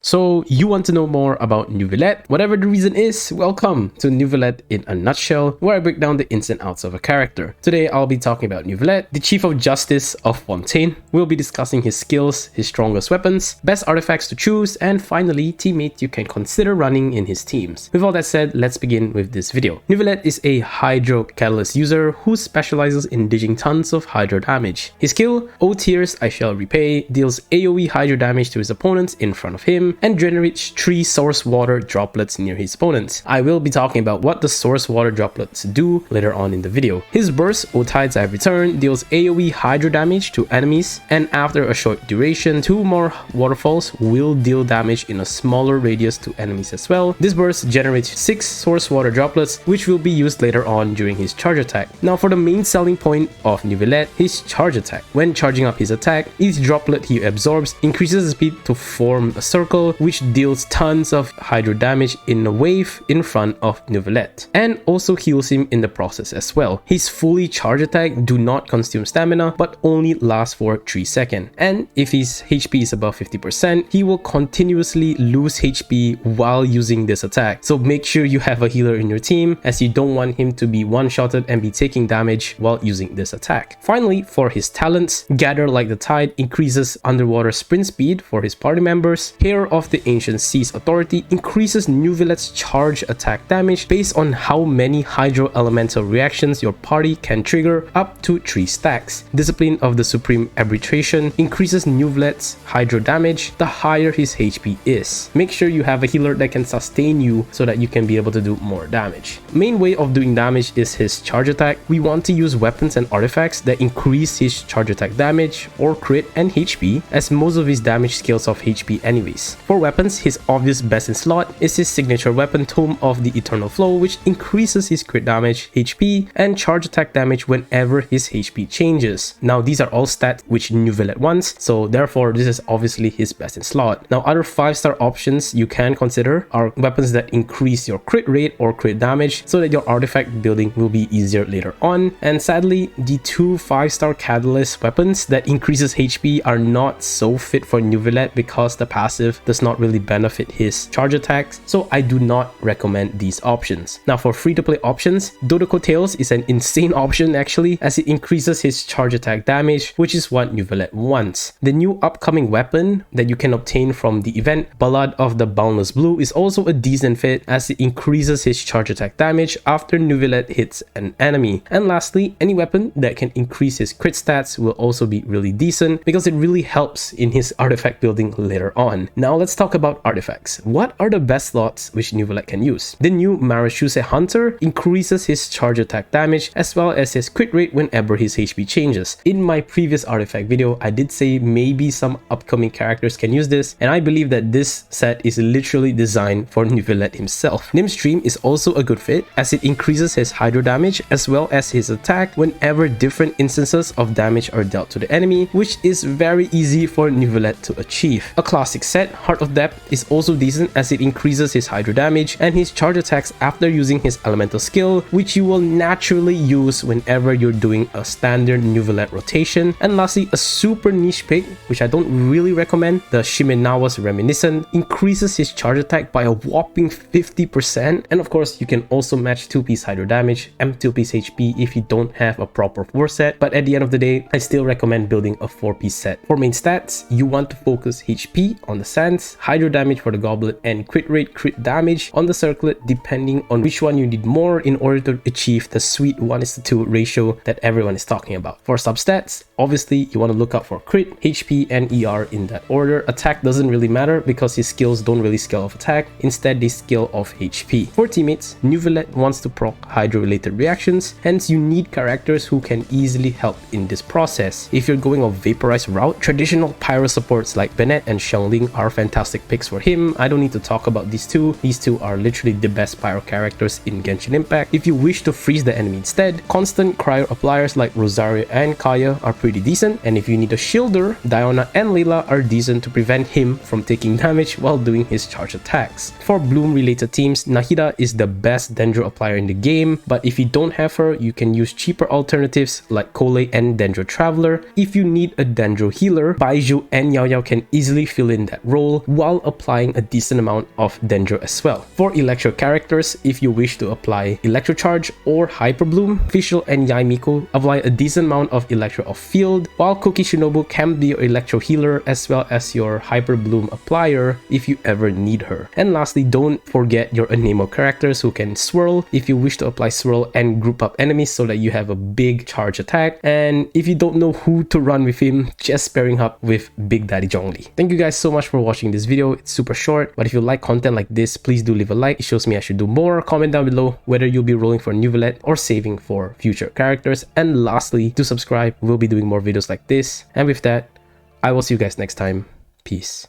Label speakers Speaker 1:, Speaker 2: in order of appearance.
Speaker 1: So you want to know more about Neuvillette? Whatever the reason is, welcome to Neuvillette in a nutshell, where I break down the ins and outs of a character. Today I'll be talking about Neuvillette, the Chief of Justice of Fontaine. We'll be discussing his skills, his strongest weapons, best artifacts to choose, and finally teammates you can consider running in his teams. With all that said, let's begin with this video. Neuvillette is a Hydro Catalyst user who specializes in dishing tons of Hydro damage. His skill, O Tears I Shall Repay, deals AoE Hydro damage to his opponents in front of him and generates 3 source water droplets near his opponents. I will be talking about what the source water droplets do later on in the video. His burst, O Tides I Have Returned, deals AoE Hydro damage to enemies, and after a short duration, 2 more waterfalls will deal damage in a smaller radius to enemies as well. This burst generates 6 source water droplets, which will be used later on during his charge attack. Now for the main selling point of Neuvillette, his charge attack. When charging up his attack, each droplet he absorbs increases the speed to form a circle, which deals tons of Hydro damage in a wave in front of Neuvillette, and also heals him in the process as well. His fully charge attack do not consume stamina, but only last for 3 seconds, and if his HP is above 50%, he will continuously lose HP while using this attack. So make sure you have a healer in your team, as you don't want him to be one-shotted and be taking damage while using this attack. Finally, for his talents, Gather Like the Tide increases underwater sprint speed for his party members. Hair of the Ancient Seas Authority increases Neuvillette's charge attack damage based on how many Hydro Elemental reactions your party can trigger, up to 3 stacks. Discipline of the Supreme Arbitration increases Neuvillette's Hydro damage the higher his HP is. Make sure you have a healer that can sustain you so that you can be able to do more damage. Main way of doing damage is his charge attack. We want to use weapons and artifacts that increase his charge attack damage or crit and HP, as most of his damage scales off HP anyways. For weapons, his obvious best in slot is his signature weapon Tome of the Eternal Flow, which increases his crit damage, HP, and charge attack damage whenever his HP changes. Now these are all stats which Neuvillette wants, so therefore this is obviously his best in slot. Now other 5-star options you can consider are weapons that increase your crit rate or crit damage so that your artifact building will be easier later on. And sadly, the 2 5-star catalyst weapons that increases HP are not so fit for Neuvillette because the passive does not really benefit his charge attacks, so I do not recommend these options. Now for free-to-play options, Dodoko Tails is an insane option actually, as it increases his charge attack damage, which is what Neuvillette wants. The new upcoming weapon that you can obtain from the event, Ballad of the Boundless Blue, is also a decent fit as it increases his charge attack damage after Neuvillette hits an enemy. And lastly, any weapon that can increase his crit stats will also be really decent because it really helps in his artifact building later on. Now let's talk about artifacts. What are the best slots which Neuvillette can use? The new Marachuse Hunter increases his charge attack damage as well as his crit rate whenever his HP changes. In my previous artifact video, I did say maybe some upcoming characters can use this, and I believe that this set is literally designed for Neuvillette himself. Nimstream is also a good fit as it increases his Hydro damage as well as his attack whenever different instances of damage are dealt to the enemy, which is very easy for Neuvillette to achieve. A classic set, Heart of Depth, is also decent as it increases his Hydro damage and his charge attacks after using his elemental skill, which you will naturally use whenever you're doing a standard Neuvillette rotation. And lastly, a super niche pick, which I don't really recommend, the Shimenawa's Reminiscent, increases his charge attack by a whopping 50%, and of course you can also match 2-piece Hydro damage and 2-piece HP if you don't have a proper 4 set, but at the end of the day, I still recommend building a 4-piece set. For main stats, you want to focus HP on the Sands, Hydro damage for the Goblet, and crit rate, crit damage on the Circlet, depending on which one you need more in order to achieve the sweet 1:2 ratio that everyone is talking about. For substats, obviously you want to look out for crit, HP, and ER in that order. Attack doesn't really matter because his skills don't really scale off attack, instead they scale off HP. For teammates, Neuvillette wants to proc Hydro related reactions, hence you need characters who can easily help in this process. If you're going a vaporized route, traditional pyro supports like Bennett and Xiangling are fantastic picks for him. I don't need to talk about these two. These two are literally the best pyro characters in Genshin Impact. If you wish to freeze the enemy instead, constant cryo appliers like Rosario and Kaya are pretty decent, and if you need a shielder, Diona and Layla are decent to prevent him from taking damage while doing his charge attacks. For Bloom related teams, Nahida is the best Dendro applier in the game, but if you don't have her, you can use cheaper alternatives like Kole and Dendro Traveler. If you need a Dendro healer, Baiju and Yao Yao can easily fill in that role, full while applying a decent amount of Dendro as well. For Electro characters, if you wish to apply Electro Charge or Hyper Bloom, Fischl and Yaimiko apply a decent amount of Electro off field, while Cookie Shinobu can be your Electro healer as well as your Hyper Bloom applier if you ever need her. And lastly, don't forget your Anemo characters who can swirl if you wish to apply swirl and group up enemies so that you have a big charge attack. And if you don't know who to run with him, just pairing up with Big Daddy Zhongli. Thank you guys so much for watching this video. It's super short, but if you like content like this, please do leave a like. It shows me I should do more. Comment down below whether you'll be rolling for Neuvillette or saving for future characters. And lastly, to subscribe. We'll be doing more videos like this. And with that, I will see you guys next time. Peace.